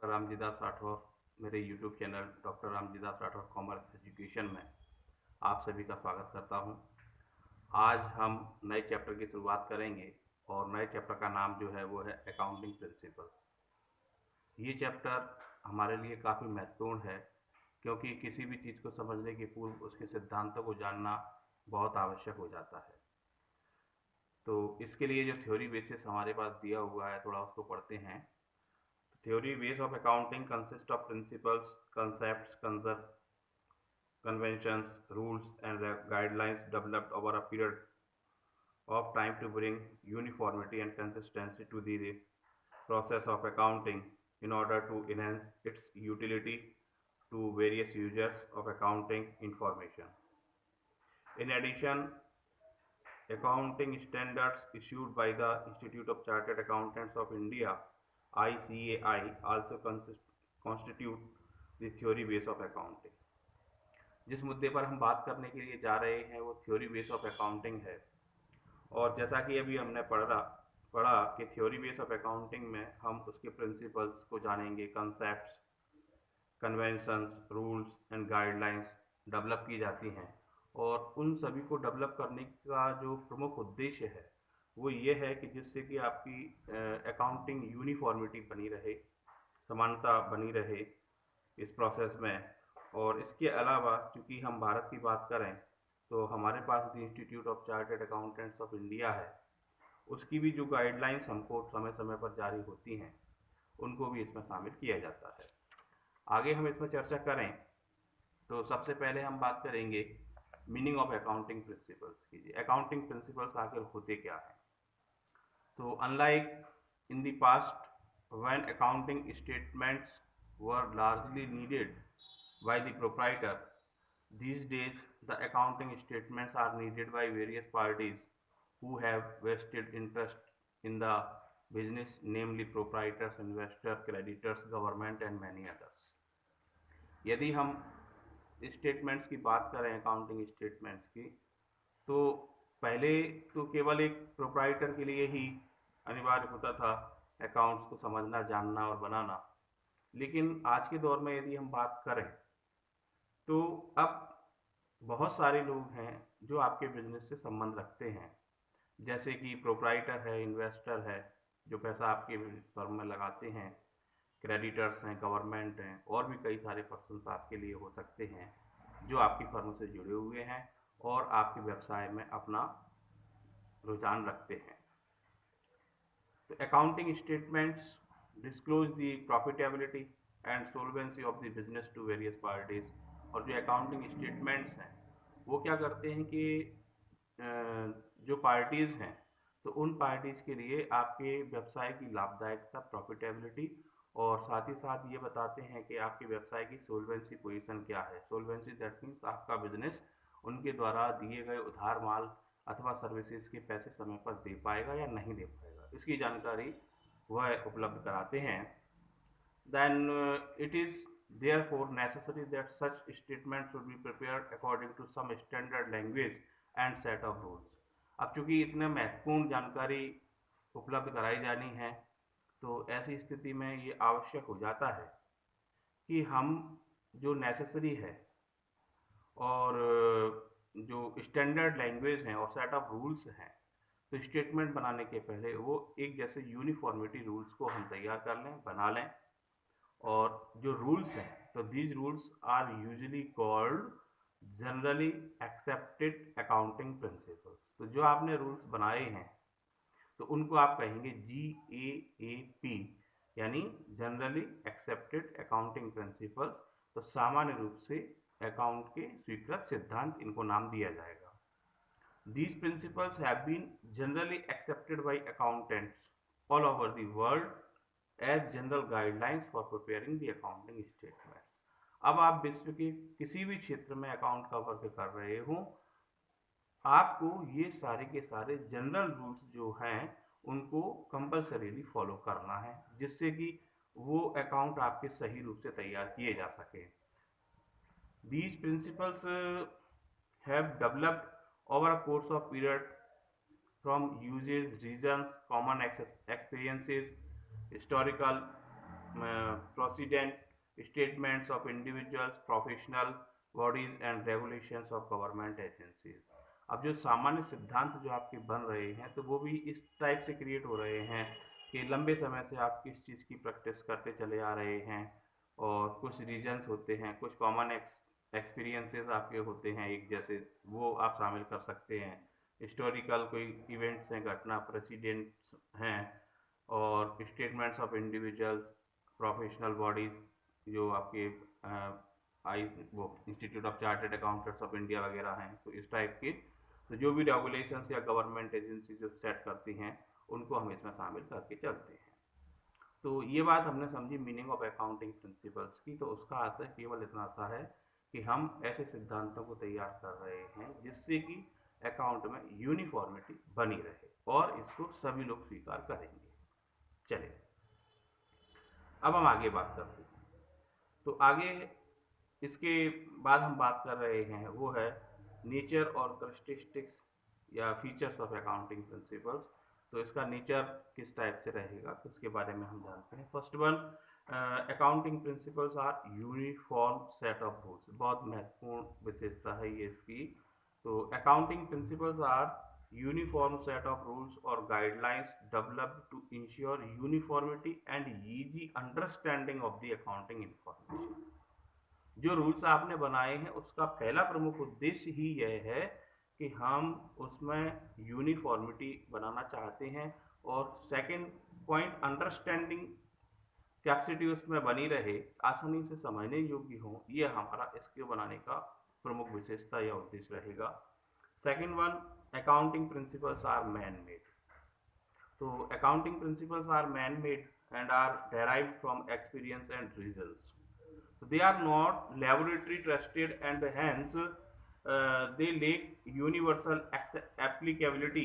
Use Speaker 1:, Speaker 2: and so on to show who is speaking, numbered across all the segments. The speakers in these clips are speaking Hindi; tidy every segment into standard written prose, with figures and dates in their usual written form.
Speaker 1: रामजीदास राठौर मेरे YouTube channel doctor Ramjidas Rathore commerce education में आप सभी का स्वागत करता हूं। आज हम नए चैप्टर की शुरुआत करेंगे और नए चैप्टर का नाम जो है वो है अकाउंटिंग प्रिंसिपल। ये चैप्टर हमारे लिए काफ़ी महत्वपूर्ण है क्योंकि किसी भी चीज़ को समझने के पूर्व उसके सिद्धांतों को जानना बहुत आवश्यक हो जाता है। तो इसके लिए जो थ्योरी बेसिस हमारे पास दिया हुआ है थोड़ा उसको पढ़ते हैं। Theory base of accounting consists of principles, concepts, conventions, rules, and guidelines developed over a period of time to bring uniformity and consistency to the process of accounting in order to enhance its utility to various users of accounting information. In addition, accounting standards issued by the Institute of Chartered Accountants of India ICAI also constitute the theory base of accounting। जिस मुद्दे पर हम बात करने के लिए जा रहे हैं वो थ्योरी बेस ऑफ अकाउंटिंग है। और जैसा कि अभी हमने पढ़ा कि थ्योरी बेस ऑफ अकाउंटिंग में हम उसके प्रिंसिपल्स को जानेंगे, concepts, conventions, rules and guidelines develop की जाती हैं और उन सभी को डेवलप करने का जो प्रमुख उद्देश्य है वो ये है कि जिससे कि आपकी अकाउंटिंग यूनिफॉर्मिटी बनी रहे, समानता बनी रहे इस प्रोसेस में। और इसके अलावा चूँकि हम भारत की बात करें तो हमारे पास the Institute of Chartered Accountants of India है, उसकी भी जो गाइडलाइंस हमको समय समय पर जारी होती हैं उनको भी इसमें शामिल किया जाता है। आगे हम इसमें चर्चा करें तो सबसे पहले हम बात करेंगे मीनिंग ऑफ अकाउंटिंग प्रिंसिपल्स की। अकाउंटिंग प्रिंसिपल्स आखिर होते क्या हैं? तो unlike in the past when accounting statements were largely needed by the proprietor, these days the accounting statements are needed by various parties who have vested interest in the business, namely proprietors, investors, creditors, government and many others। यदि हम स्टेटमेंट्स की बात करें, अकाउंटिंग स्टेटमेंट्स की, तो पहले तो केवल एक प्रोप्राइटर के लिए ही अनिवार्य होता था अकाउंट्स को समझना, जानना और बनाना। लेकिन आज के दौर में यदि हम बात करें तो अब बहुत सारे लोग हैं जो आपके बिजनेस से संबंध रखते हैं, जैसे कि प्रोप्राइटर है, इन्वेस्टर है जो पैसा आपके फर्म में लगाते हैं, क्रेडिटर्स हैं, गवर्नमेंट हैं और भी कई सारे पर्सन्स आपके लिए हो सकते हैं जो आपकी फर्म से जुड़े हुए हैं और आपके व्यवसाय में अपना रुझान रखते हैं। तो accounting statements disclose the profitability and solvency of the business to various parties. और जो अकाउंटिंग स्टेटमेंट्स हैं वो क्या करते हैं कि जो पार्टीज़ हैं तो उन पार्टीज़ के लिए आपके व्यवसाय की लाभदायकता, प्रॉफिटेबिलिटी और साथ ही साथ ये बताते हैं कि आपके व्यवसाय की सोल्वेंसी पोजीशन क्या है। सोल्वेंसी दैट मीन्स आपका बिजनेस उनके द्वारा दिए गए उधार माल अथवा सर्विसेज के पैसे समय पर दे पाएगा या नहीं दे पाएगा, इसकी जानकारी वह उपलब्ध कराते हैं। Then it is therefore necessary that such statements should be prepared according to some standard language and set of rules। अब चूंकि इतने महत्वपूर्ण जानकारी उपलब्ध कराई जानी है तो ऐसी स्थिति में ये आवश्यक हो जाता है कि हम जो नेसेसरी है और जो स्टैंडर्ड लैंग्वेज हैं और सेट ऑफ रूल्स हैं, तो स्टेटमेंट बनाने के पहले वो एक जैसे यूनिफॉर्मिटी रूल्स को हम तैयार कर लें, बना लें। और जो रूल्स हैं तो these rules are usually called generally accepted accounting principles. तो जो आपने रूल्स बनाए हैं तो उनको आप कहेंगे GAAP, यानी जनरली एक्सेप्टेड अकाउंटिंग प्रिंसिपल्स। तो सामान्य रूप से अकाउंट के स्वीकृत सिद्धांत इनको नाम दिया जाएगा। These principles have been generally accepted by accountants all over the world as general guidelines for preparing the accounting statements। अब आप विश्व के किसी भी क्षेत्र में अकाउंट का वर्क कर रहे हो, आपको ये सारे के सारे जनरल रूल्स जो हैं उनको कंपल्सरीली फॉलो करना है, जिससे कि वो अकाउंट आपके सही रूप से तैयार किए जा सके। These principles have developed over a course of period from uses, reasons, common experiences, historical precedent, statements of individuals, professional bodies and regulations of government agencies. अब जो सामान्य सिद्धांत जो आपके बन रहे हैं तो वो भी इस टाइप से क्रिएट हो रहे हैं कि लंबे समय से आप किस चीज़ की प्रैक्टिस करते चले आ रहे हैं, और कुछ रीजंस होते हैं, कुछ कॉमन एक्सपीरियंसेस आपके होते हैं एक जैसे, वो आप शामिल कर सकते हैं। हिस्टोरिकल कोई इवेंट्स हैं, घटना प्रेसिडेंट्स हैं, और statements of individuals, professional bodies जो आपके आई वो institute of Chartered Accountants of India वगैरह हैं, तो इस टाइप के तो जो भी रेगुलेशंस या गवर्नमेंट एजेंसी जो सेट करती हैं उनको हम इसमें शामिल करके चलते हैं। तो ये बात हमने समझी मीनिंग ऑफ अकाउंटिंग प्रिंसिपल्स की। तो उसका आशय केवल इतना सा है कि हम ऐसे सिद्धांतों को तैयार कर रहे हैं जिससे कि अकाउंट में यूनिफॉर्मिटी बनी रहे और इसको सभी लोग स्वीकार करेंगे। चलिए अब हम आगे बात करते हैं। तो आगे इसके बाद हम बात कर रहे हैं वो है नेचर और करेक्टरिस्टिक्स या फीचर्स ऑफ अकाउंटिंग प्रिंसिपल्स। तो इसका नेचर किस टाइप से रहेगा तो इसके बारे में हम जानते हैं। First one, accounting principles are uniform set of rules. बहुत महत्वपूर्ण विशेषता है ये इसकी। तो accounting principles are uniform set of rules और guidelines developed to ensure uniformity and easy understanding of the accounting information. जो रूल्स आपने बनाए हैं उसका पहला प्रमुख उद्देश्य ही यह है कि हम उसमें यूनिफॉर्मिटी बनाना चाहते हैं, और सेकंड पॉइंट अंडरस्टैंडिंग कैपेसिटी उसमें बनी रहे, आसानी से समझने योग्य हो, ये हमारा इसके बनाने का प्रमुख विशेषता या उद्देश्य रहेगा। Second one, accounting principles are man made. तो accounting principles are man made and are derived from experience and results. They are not laboratory tested and hence they lack universal applicability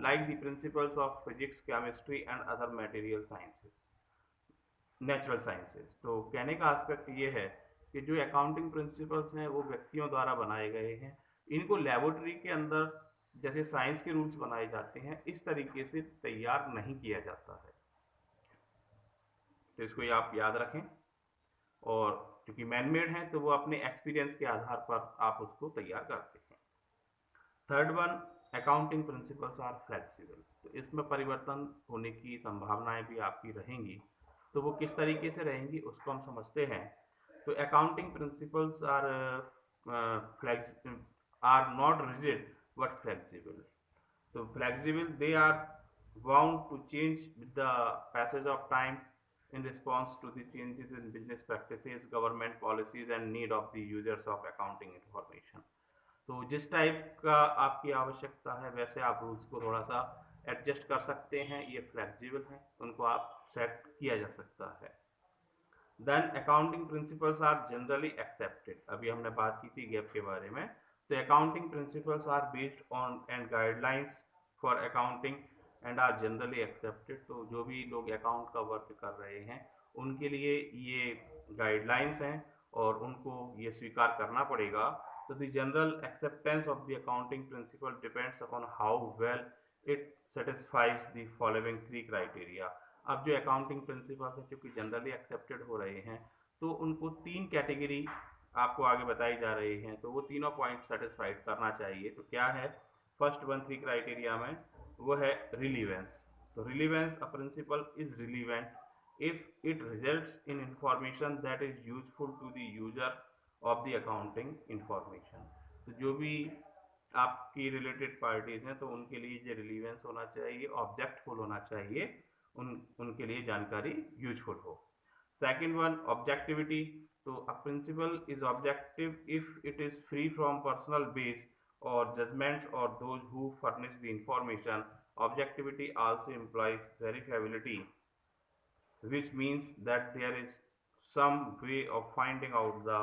Speaker 1: like the principles of physics, chemistry and other material sciences, natural sciences। तो कहने का एस्पेक्ट ये है कि जो अकाउंटिंग प्रिंसिपल्स हैं वो व्यक्तियों द्वारा बनाए गए हैं, इनको लेबोरेटरी के अंदर जैसे साइंस के रूल्स बनाए जाते हैं इस तरीके से तैयार नहीं किया जाता है। तो इसको आप याद रखें, और क्योंकि मैनमेड है तो वो अपने एक्सपीरियंस के आधार पर आप उसको तैयार करते हैं। Third one, accounting principles are flexible. तो इसमें परिवर्तन होने की संभावनाएं भी आपकी रहेंगी, तो वो किस तरीके से रहेंगी उसको हम समझते हैं। तो accounting principles are not rigid but flexible. तो flexible, they are bound to change with the passage of time in response to the changes in business practices, government policies and need of the users of accounting information। तो जिस टाइप का आपकी आवश्यकता है वैसे आप रूल्स को थोड़ा सा एडजस्ट कर सकते हैं, ये फ्लेक्सिबल हैं, उनको आप सेट किया जा सकता है। Then accounting principles are generally accepted. अभी हमने बात की थी गैप के बारे में। तो accounting principles are based on and guidelines for accounting and are generally accepted. तो जो भी लोग अकाउंट का वर्क कर रहे हैं उनके लिए ये गाइडलाइंस हैं और उनको ये स्वीकार करना पड़ेगा। तो the general acceptance of the accounting principle depends upon how well it satisfies the following three criteria. अब जो अकाउंटिंग प्रिंसिपल्स हैं क्योंकि जनरली एक्सेप्टेड हो रहे हैं तो उनको तीन कैटेगरी आपको आगे बताई जा रही हैं, तो वो तीनों पॉइंट सेटिस्फाइड करना चाहिए। तो क्या है फर्स्ट वन थ्री क्राइटेरिया में, वो है रिलीवेंस। तो relevance, a principle is relevant if it results in information that is useful to the user of the accounting information. तो जो भी आपकी रिलेटेड पार्टीज हैं तो उनके लिए जो रिलीवेंस होना चाहिए, ऑब्जेक्टफुल होना चाहिए, उनके लिए जानकारी यूजफुल हो। Second one, objectivity. तो a principle is objective if it is free from personal bias और जजमेंट्स और those who furnish the information. Objectivity also implies verifiability, which means that there is some way of finding out the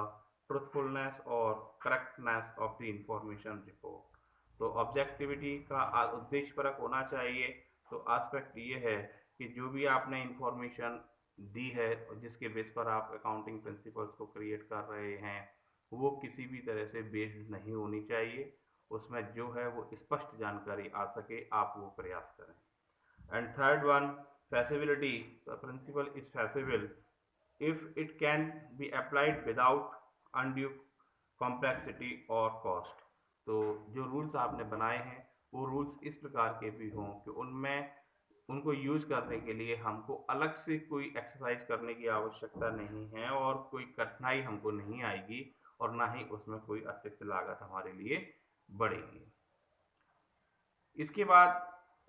Speaker 1: truthfulness or correctness of the information report। तो ऑब्जेक्टिविटी का उद्देश्यपरक होना चाहिए। तो एस्पेक्ट ये है कि जो भी आपने इंफॉर्मेशन दी है और जिसके बेस पर आप अकाउंटिंग प्रिंसिपल्स को क्रिएट कर रहे हैं वो किसी भी तरह से बेस्ड नहीं होनी चाहिए, उसमें जो है वो स्पष्ट जानकारी आ सके, आप वो प्रयास करें। And third one, feasibility. The principle is feasible if it can be applied without undue complexity और cost। तो जो रूल्स आपने बनाए हैं वो रूल्स इस प्रकार के भी हों कि उनमें उनको यूज करने के लिए हमको अलग से कोई एक्सरसाइज करने की आवश्यकता नहीं है और कोई कठिनाई हमको नहीं आएगी और ना ही उसमें कोई अतिरिक्त लागत हमारे लिए बढ़ेगी। इसके बाद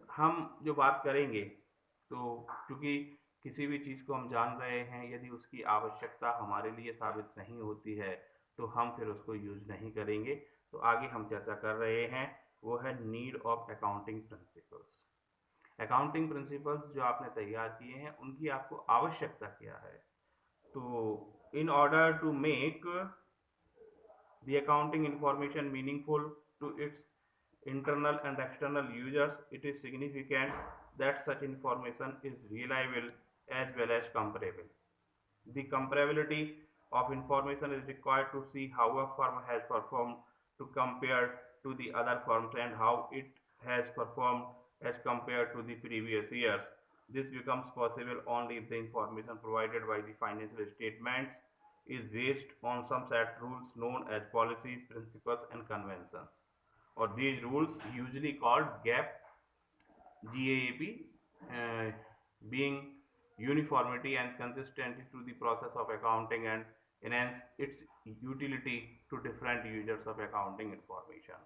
Speaker 1: हम जो बात करेंगे, तो क्योंकि किसी भी चीज़ को हम जान रहे हैं, यदि उसकी आवश्यकता हमारे लिए साबित नहीं होती है तो हम फिर उसको यूज नहीं करेंगे। तो आगे हम चर्चा कर रहे हैं वो है need of accounting principles. Accounting principles जो आपने तैयार किए हैं उनकी आपको आवश्यकता क्या है। तो in order to make the accounting information meaningful to its internal and external users, it is significant that such information is reliable as well as comparable. The comparability of information is required to see how a firm has performed to compare to the other firms and how it has performed as compared to the previous years. This becomes possible only if the information provided by the financial statements is based on some set rules known as policies, principles, and conventions. Or these rules, usually called GAAP, being uniformity and consistency to the process of accounting and enhance its utility to different users of accounting information।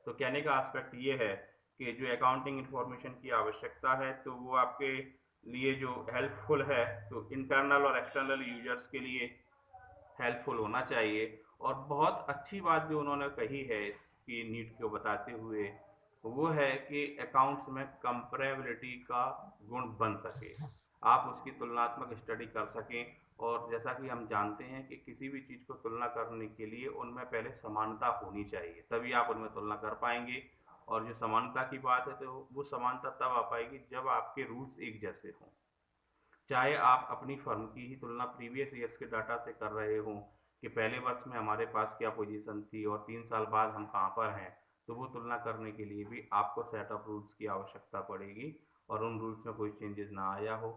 Speaker 1: तो कहने का एस्पेक्ट ये है कि जो अकाउंटिंग इंफॉर्मेशन की आवश्यकता है तो वो आपके लिए जो हेल्पफुल है तो इंटरनल और एक्सटर्नल यूजर्स के लिए हेल्पफुल होना चाहिए। और बहुत अच्छी बात जो उन्होंने कही है इसकी नीड को बताते हुए वो है कि अकाउंट्स में कंपेरेबिलिटी का गुण बन सके, आप उसकी तुलनात्मक स्टडी कर सकें। और जैसा कि हम जानते हैं कि किसी भी चीज़ को तुलना करने के लिए उनमें पहले समानता होनी चाहिए, तभी आप उनमें तुलना कर पाएंगे। और जो समानता की बात है तो वो समानता तब आ पाएगी जब आपके रूल्स एक जैसे हों। चाहे आप अपनी फर्म की ही तुलना प्रीवियस ईयर्स के डाटा से कर रहे हों कि पहले वर्ष में हमारे पास क्या पोजीशन थी और 3 साल बाद हम कहाँ पर हैं, तो वो तुलना करने के लिए भी आपको सेट ऑफ रूल्स की आवश्यकता पड़ेगी और उन रूल्स में कोई चेंजेस ना आया हो।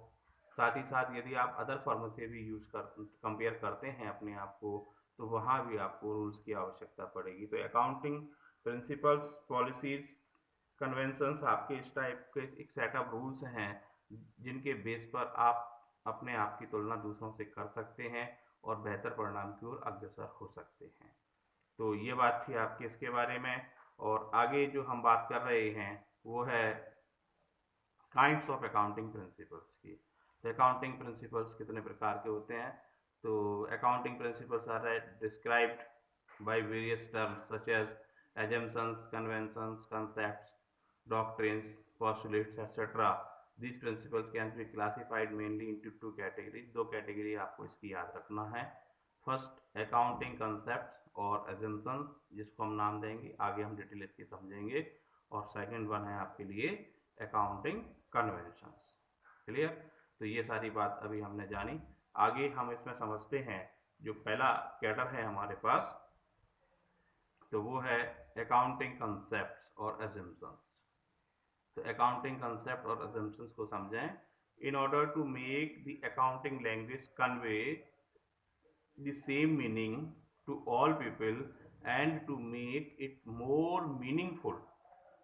Speaker 1: साथ ही साथ यदि आप अदर फर्म से भी कंपेयर करते हैं अपने आप को तो वहाँ भी आपको रूल्स की आवश्यकता पड़ेगी। तो अकाउंटिंग प्रिंसिपल्स, पॉलिसीज, कन्वेंशंस आपके इस टाइप के एक सेट ऑफ रूल्स हैं जिनके बेस पर आप अपने आप की तुलना दूसरों से कर सकते हैं और बेहतर परिणाम की ओर अग्रसर हो सकते हैं। तो ये बात थी आपकी इसके बारे में। और आगे जो हम बात कर रहे हैं वो है काइंड्स ऑफ अकाउंटिंग प्रिंसिपल्स की। तो अकाउंटिंग प्रिंसिपल्स कितने प्रकार के होते हैं। तो accounting principles are described by various terms such as assumptions, conventions, concepts, doctrines, postulates, etc. These principles can be classified mainly into two categories। दो कैटेगरी आपको इसकी याद रखना है। फर्स्ट अकाउंटिंग कंसेप्ट और assumptions, जिसको हम नाम देंगे, आगे हम डिटेल इसकी समझेंगे। और सेकंड वन है आपके लिए अकाउंटिंग कन्वेंशंस। क्लियर। तो ये सारी बात अभी हमने जानी। आगे हम इसमें समझते हैं जो पहला कैडर है हमारे पास, तो वो है अकाउंटिंग कंसेप्ट और assumptions। तो अकाउंटिंग कंसेप्ट और assumptions को समझें। In order to make the accounting language convey the same meaning to all people and to make it more meaningful,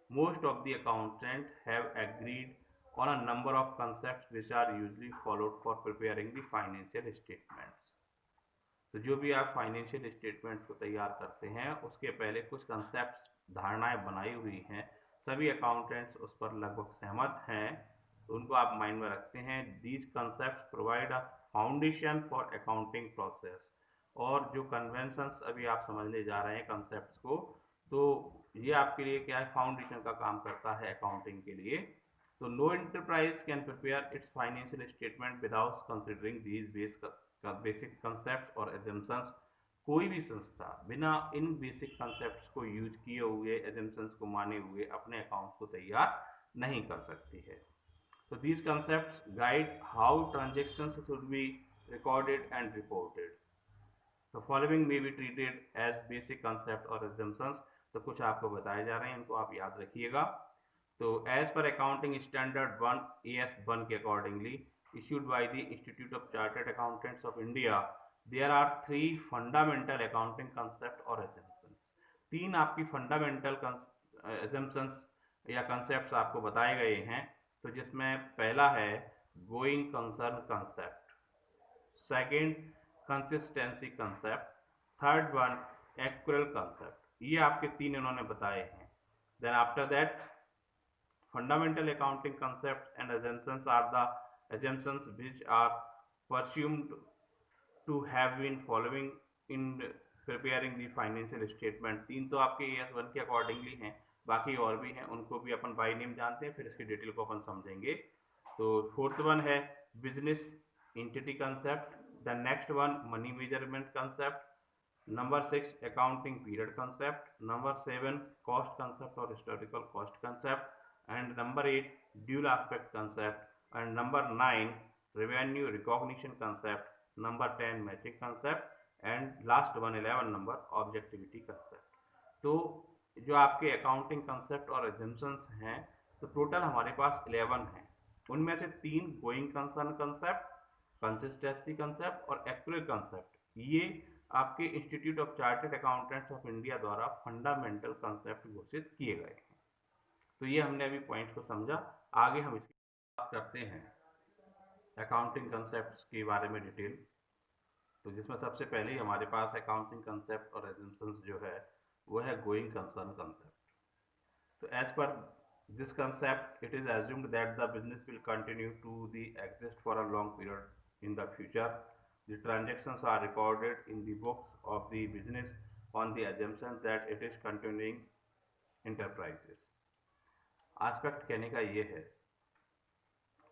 Speaker 1: most of the accountants have agreed on a number of concepts which are usually followed for preparing the financial statements। तो जो भी आप फाइनेंशियल स्टेटमेंट्स को तैयार करते हैं उसके पहले कुछ कंसेप्ट, धारणाएं बनाई हुई हैं, सभी अकाउंटेंट्स उस पर लगभग सहमत हैं, तो उनको आप माइंड में रखते हैं। These concept provide a foundation for accounting process. और जो कन्वेंशंस अभी आप समझने जा रहे हैं कंसेप्ट को, तो ये आपके लिए क्या है, फाउंडेशन का काम करता है अकाउंटिंग के लिए। तो no enterprise can prepare its financial statement without considering these basic concept और एजम्पन्स। कोई भी संस्था बिना इन बेसिक कंसेप्ट को यूज किए हुए, एजम्पन्स को माने हुए अपने अकाउंट को तैयार नहीं कर सकती है। तो these concept guide how transactions should be recorded and reported. तो फॉलोइंग में be treated as basic concept और एजम्पन्स। तो कुछ आपको बताए जा रहे हैं, इनको आप याद रखिएगा। तो एज पर अकाउंटिंग स्टैंडर्ड 1 AS1 के accordingly issued by the Institute of Chartered Accountants of India, there are three fundamental accounting concept or assumptions. तीन आपकी फंडामेंटल assumptions या concepts आपको बताए गए हैं। तो जिसमें पहला है going concern concept, second consistency concept, third one actual concept. ये आपके तीन इन्होंने बताए हैं। Then after that fundamental accounting concepts and assumptions are the assumptions which are presumed to have been following in preparing the financial statement। तीन तो आपके ES1 के अकॉर्डिंगली हैं, बाकी और भी हैं, उनको भी अपन बाय नेम जानते हैं, फिर इसकी डिटेल को अपन समझेंगे। तो फोर्थ वन है business entity concept, the next one money measurement concept, number 6 accounting period concept, number 7 cost concept और historical cost concept, and number 8 dual aspect concept, and number 9 revenue recognition concept, number 10 matching concept, and last one 11 number objectivity concept। तो जो आपके अकाउंटिंग कंसेप्ट और एजम्पशंस हैं, तो टोटल हमारे पास 11 हैं। उनमें से तीन going concern concept, consistency concept और एक्चुअल कंसेप्ट, ये आपके institute of Chartered Accountants of India द्वारा फंडामेंटल कंसेप्ट घोषित किए गए हैं। तो ये हमने अभी पॉइंट को समझा। आगे हम इसकी बात करते हैं अकाउंटिंग कंसेप्ट्स के बारे में डिटेल। तो जिसमें सबसे पहले ही हमारे पास अकाउंटिंग कंसेप्ट और एजम्पशंस जो है वो है गोइंग कंसर्न कंसेप्ट। तो as per this concept it is assumed that the business will continue to the exist for a long period in the future. The transactions are recorded in the books of the business on the assumption that it is continuing enterprises. Aspect कहने का ये है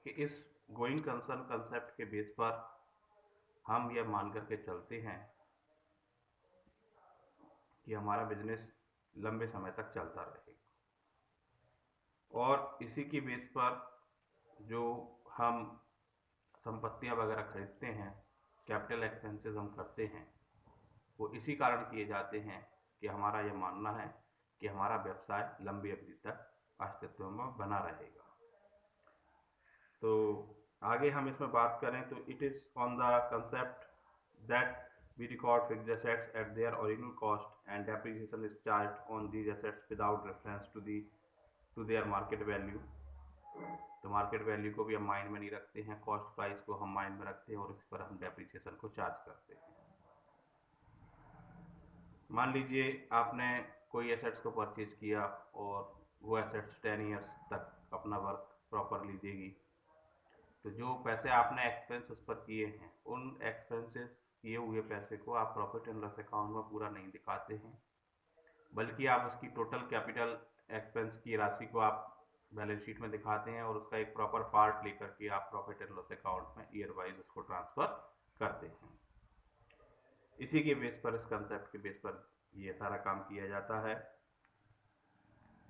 Speaker 1: कि इस गोइंग कंसर्न कंसेप्ट के बेस पर हम यह मान करके चलते हैं कि हमारा बिजनेस लंबे समय तक चलता रहेगा, और इसी के बेस पर जो हम संपत्तियां वगैरह खरीदते हैं, कैपिटल एक्सपेंसेस हम करते हैं, वो इसी कारण किए जाते हैं कि हमारा यह मानना है कि हमारा व्यवसाय लंबी अवधि तक अस्तित्व में बना रहेगा। तो आगे हम इसमें बात करें तो it is on the concept that we record fixed assets at their original cost and depreciation is charged on these assets without reference to their market value. तो मार्केट वैल्यू को भी हम माइंड में नहीं रखते हैं, कॉस्ट प्राइस को हम माइंड में रखते हैं और इस पर हम डेप्रिसिएशन को चार्ज करते हैं। मान लीजिए आपने कोई एसेट्स को परचेज किया और वो एसेट्स 10 ईयर्स तक अपना वर्क प्रॉपरली देगी। तो जो पैसे आपने एक्सपेंस उस पर किए हैं, उन एक्सपेंसेस किए हुए पैसे को आप प्रॉफिट एंड लॉस अकाउंट में पूरा नहीं दिखाते हैं, बल्कि आप उसकी टोटल कैपिटल एक्सपेंस की राशि को आप बैलेंस शीट में दिखाते हैं और उसका एक प्रॉपर पार्ट लेकर के आप प्रॉफिट एंड लॉस अकाउंट में ईयर वाइज उसको ट्रांसफर करते हैं। इसी के बेस पर, इस कंसेप्ट के बेस पर ये सारा काम किया जाता है।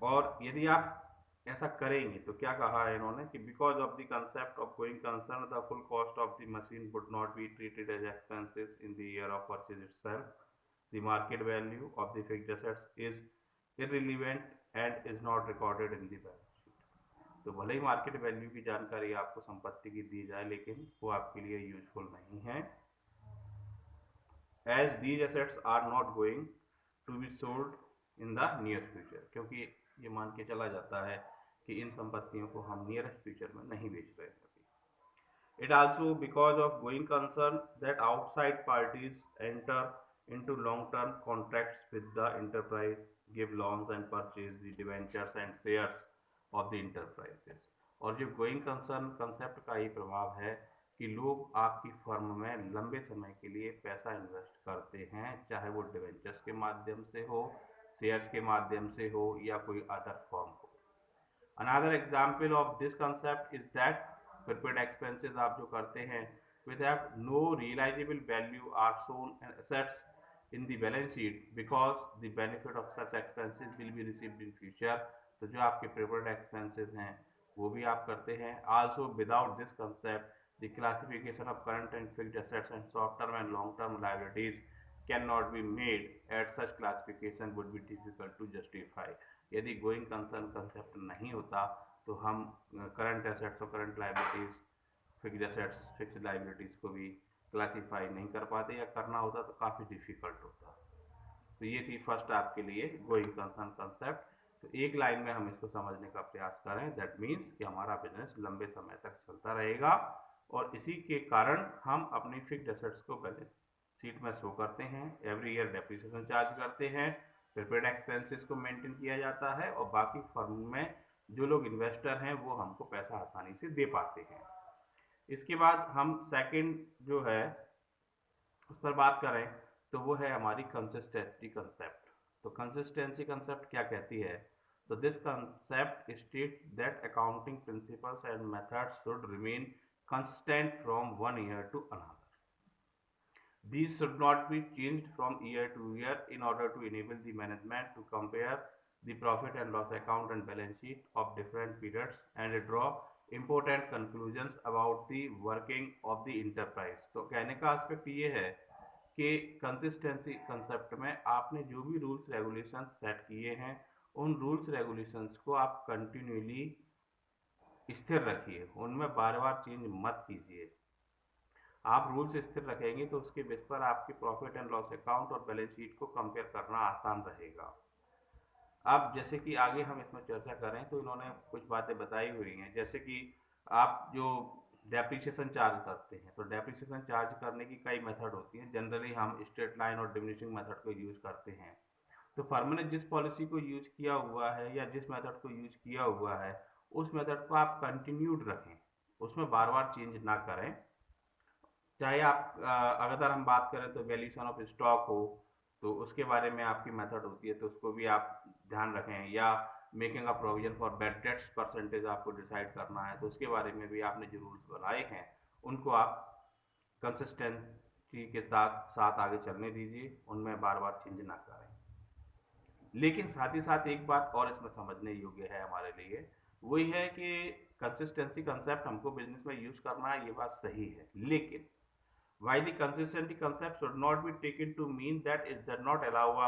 Speaker 1: और यदि आप ऐसा करेंगे तो क्या कहा है इन्होंने कि because of the concept of going concern the full cost of the machine would not be treated as expenses in the year of purchase itself. The market value of the fixed assets is irrelevant and is not recorded in the balance sheet. तो भले ही मार्केट वैल्यू की जानकारी आपको संपत्ति की दी जाए, लेकिन वो आपके लिए यूजफुल नहीं है, as these assets are not going to be sold in the near future. क्योंकि ये मान के चला जाता है कि इन संपत्तियों को हम नियरेस्ट फ्यूचर में नहीं बेच रहे हैं। It also because of going concern that outside parties enter into long term contracts with the enterprise, give loans and purchase the debentures and shares of the enterprises. और जो गोइंग कंसर्न कंसेप्ट का ये प्रभाव है कि लोग आपकी फर्म में लंबे समय के लिए पैसा इन्वेस्ट करते हैं, चाहे वो डिवेंचर्स के माध्यम से हो, शेयर्स के माध्यम से हो या कोई अदर फॉर्म हो। Another example of this concept is that prepaid expenses आप जो करते हैं with have no realisable value are shown assets in the balance sheet because the benefit of such expenses will be received in future। तो जो आपके prepaid expenses हैं वो भी आप करते हैं। Also without this concept the classification of current and fixed assets and short term and long term liabilities cannot be made, at such classification would be difficult to justify। यदि गोइंग कंसर्न कंसेप्ट नहीं होता तो हम करंट एसेट्स और current liabilities fixed assets fixed liabilities को भी क्लासीफाई नहीं कर पाते, या करना होता तो काफ़ी डिफिकल्ट होता। तो ये थी फर्स्ट आपके लिए गोइंग कंसर्न कंसेप्ट। तो एक लाइन में हम इसको समझने का प्रयास करें, दैट मीन्स कि हमारा बिजनेस लंबे समय तक चलता रहेगा और इसी के कारण हम अपनी फिक्स्ड एसेट्स को बैलेंस शीट में शो करते हैं, एवरी ईयर डेप्रिसिएशन चार्ज करते हैं, प्रीपेड एक्सपेंसेस को मेंटेन किया जाता है और बाकी फर्म में जो लोग इन्वेस्टर हैं वो हमको पैसा आसानी से दे पाते हैं। इसके बाद हम सेकंड जो है उस पर बात करें तो वो है हमारी कंसिस्टेंसी कंसेप्ट। तो कंसिस्टेंसी कंसेप्ट क्या कहती है? तो this concept state that accounting principles and methods should remain consistent from one year to another. These should not be changed from year to year in order to enable the management to compare the profit and loss account and balance sheet of different periods and draw important conclusions about the working of the enterprise. तो कहने का एस्पेक्ट ये है कि कंसिस्टेंसी कंसेप्ट में आपने जो भी रूल्स रेगुलेशंस सेट किए हैं उन रूल्स रेगुलेशंस को आप कंटिन्यूली स्थिर रखिए, उनमें बार बार चेंज मत कीजिए। आप रूल्स स्थिर रखेंगे तो उसके बेस पर आपके प्रॉफिट एंड लॉस अकाउंट और बैलेंस शीट को कंपेयर करना आसान रहेगा। अब जैसे कि आगे हम इसमें चर्चा करें तो इन्होंने कुछ बातें बताई हुई हैं, जैसे कि आप जो डेप्रिसिएशन चार्ज करते हैं तो डेप्रिसिएशन चार्ज करने की कई मेथड होती हैं। जनरली हम स्ट्रेट लाइन और डिमिनिशिंग मेथड को यूज करते हैं। तो फर्म ने जिस पॉलिसी को यूज किया हुआ है या जिस मेथड को यूज किया हुआ है उस मेथड को आप कंटिन्यूड रखें, उसमें बार बार चेंज ना करें। चाहे आप अगर हम बात करें तो वैल्यूएशन ऑफ स्टॉक हो तो उसके बारे में आपकी मेथड होती है तो उसको भी आप ध्यान रखें, या making a provision for bad debts percentage आपको डिसाइड करना है तो उसके बारे में भी आपने जो रूल्स बनाए हैं उनको आप कंसिस्टेंसी के साथ साथ आगे चलने दीजिए, उनमें बार बार चेंज ना करें। लेकिन साथ ही साथ एक बात और इसमें समझने योग्य है हमारे लिए, वही है कि कंसिस्टेंसी कंसेप्ट हमको बिजनेस में यूज करना है, ये बात सही है, लेकिन while the consistency concept should not be taken to mean that it does not allow a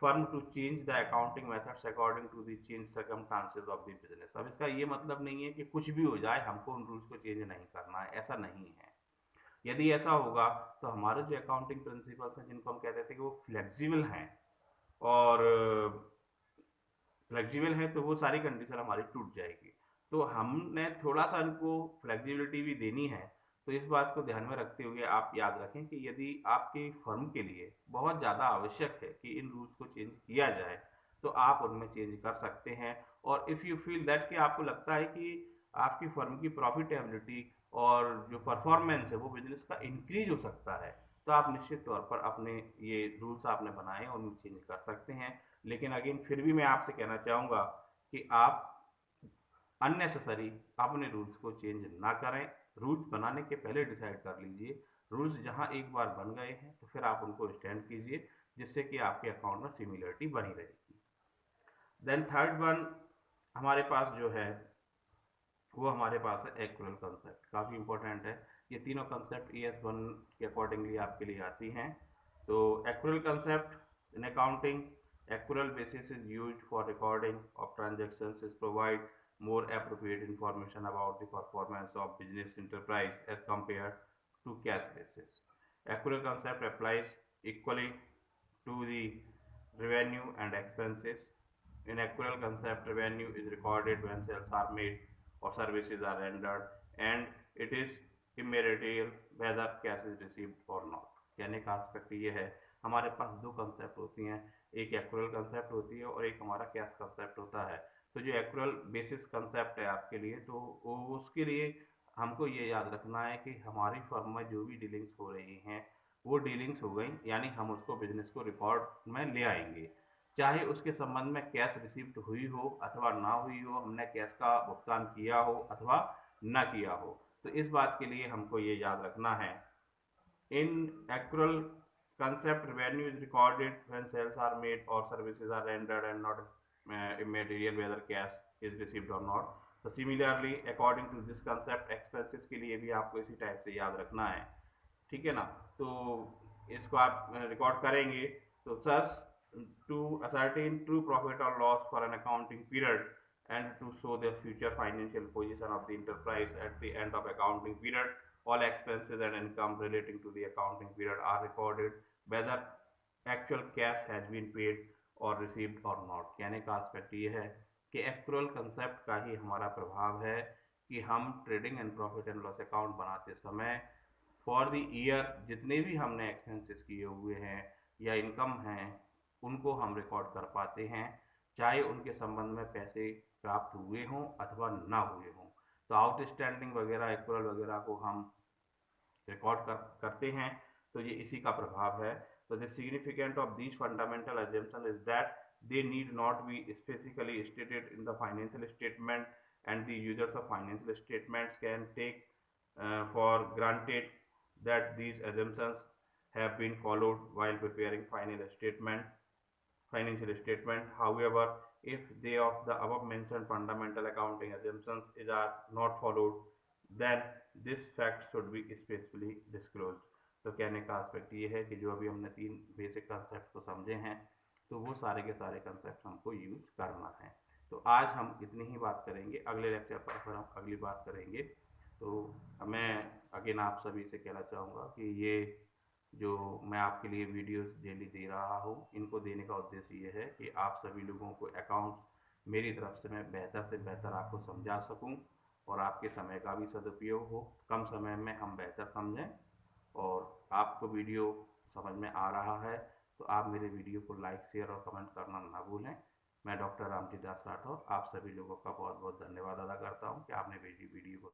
Speaker 1: firm to change the accounting methods according to the changed circumstances of the business। अब इसका ये मतलब नहीं है कि कुछ भी हो जाए हमको उन रूल्स को चेंज नहीं करना है, ऐसा नहीं है। यदि ऐसा होगा तो हमारे जो अकाउंटिंग प्रिंसिपल्स हैं जिनको हम कहते थे कि वो फ्लेक्सिबल हैं और फ्लेक्सिबल है तो वो सारी कंडीशन हमारी टूट जाएगी। तो हमने थोड़ा सा इनको फ्लेक्सिबिलिटी भी देनी है। तो इस बात को ध्यान में रखते हुए आप याद रखें कि यदि आपकी फर्म के लिए बहुत ज़्यादा आवश्यक है कि इन रूल्स को चेंज किया जाए तो आप उनमें चेंज कर सकते हैं। और इफ़ यू फील दैट कि आपको लगता है कि आपकी फर्म की प्रॉफिटेबिलिटी और जो परफॉर्मेंस है वो बिजनेस का इंक्रीज हो सकता है तो आप निश्चित तौर पर अपने ये रूल्स आपने बनाए हैं उनमें चेंज कर सकते हैं। लेकिन अगेन फिर भी मैं आपसे कहना चाहूँगा कि आप अननेसेसरी अपने रूल्स को चेंज ना करें। रूल्स बनाने के पहले डिसाइड कर लीजिए, रूल्स जहां एक बार बन गए हैं तो फिर आप उनको स्टैंड कीजिए जिससे कि आपके अकाउंट में सिमिलरिटी बनी रहेगी। देन थर्ड वन हमारे पास जो है वो हमारे पास है एक्रुअल कंसेप्ट, काफ़ी इंपॉर्टेंट है। ये तीनों कंसेप्ट ES1 के अकॉर्डिंगली आपके लिए आती हैं। तो accrual concept in accounting, accrual basis is used for recording of transactions is provide more appropriate information about the performance of business enterprise as compared to cash basis. Accrual concept applies equally to the revenue and expenses. In accrual concept, revenue is recorded when sales are made or services are rendered, and it is immaterial whether cash is received or not। कहने का एस्पेक्ट ये है, हमारे पास दो कंसेप्ट होती हैं, एक एक्रुअल कंसेप्ट होती है और एक हमारा कैश कंसेप्ट होता है। तो जो एक्रुअल बेसिस कंसेप्ट है आपके लिए तो उसके लिए हमको ये याद रखना है कि हमारी फर्म में जो भी डीलिंग्स हो रही हैं वो डीलिंग्स हो गई, यानी हम उसको बिजनेस को रिकॉर्ड में ले आएंगे, चाहे उसके संबंध में कैश रिसिप्ट हुई हो अथवा ना हुई हो, हमने कैश का भुगतान किया हो अथवा ना किया हो। तो इस बात के लिए हमको ये याद रखना है, इन accrual concept revenue is recorded when sales are made or services are rendered and not immaterial whether cash is received or not। तो similarly according to this concept expenses के लिए भी आपको इसी टाइप से याद रखना है, ठीक है ना। तो इसको आप रिकॉर्ड करेंगे तो thus to ascertain true profit or loss for an accounting period and to show the future financial position of the enterprise at the end of accounting period. All expenses and income relating to the accounting period are recorded, whether actual cash has been paid और रिसीव्ड और नॉट। कहने का आस्पेक्ट ये है कि एक्चुअल कंसेप्ट का ही हमारा प्रभाव है कि हम trading and profit and loss account बनाते समय फॉर द ईयर जितने भी हमने एक्सपेंसेस किए हुए हैं या इनकम हैं उनको हम रिकॉर्ड कर पाते हैं, चाहे उनके संबंध में पैसे प्राप्त हुए हों अथवा ना हुए हों। तो आउटस्टैंडिंग वगैरह एक्चुअल वगैरह को हम रिकॉर्ड करते हैं, तो ये इसी का प्रभाव है। तो the significant of these fundamental assumption is that they need not be specifically stated in the financial statement, and the users of financial statements can take for granted that these assumptions have been followed while preparing financial statement. However, if they of the above mentioned fundamental accounting assumptions are not followed, then this fact should be specifically disclosed. तो कहने का आस्पेक्ट ये है कि जो अभी हमने 3 बेसिक कंसेप्ट को समझे हैं, तो वो सारे के सारे कंसेप्ट हमको यूज करना है। तो आज हम इतनी ही बात करेंगे, अगले लेक्चर पर फिर हम अगली बात करेंगे। तो मैं अगेन आप सभी से कहना चाहूँगा कि ये जो मैं आपके लिए वीडियोस डेली दे रहा हूँ, इनको देने का उद्देश्य ये है कि आप सभी लोगों को अकाउंट्स मेरी तरफ से मैं बेहतर से बेहतर आपको समझा सकूँ और आपके समय का भी सदुपयोग हो, कम समय में हम बेहतर समझें। और आपको वीडियो समझ में आ रहा है तो आप मेरे वीडियो को लाइक शेयर और कमेंट करना ना भूलें। मैं डॉक्टर रामजी दास राठौर आप सभी लोगों का बहुत बहुत धन्यवाद अदा करता हूँ कि आपने मेरी वीडियो को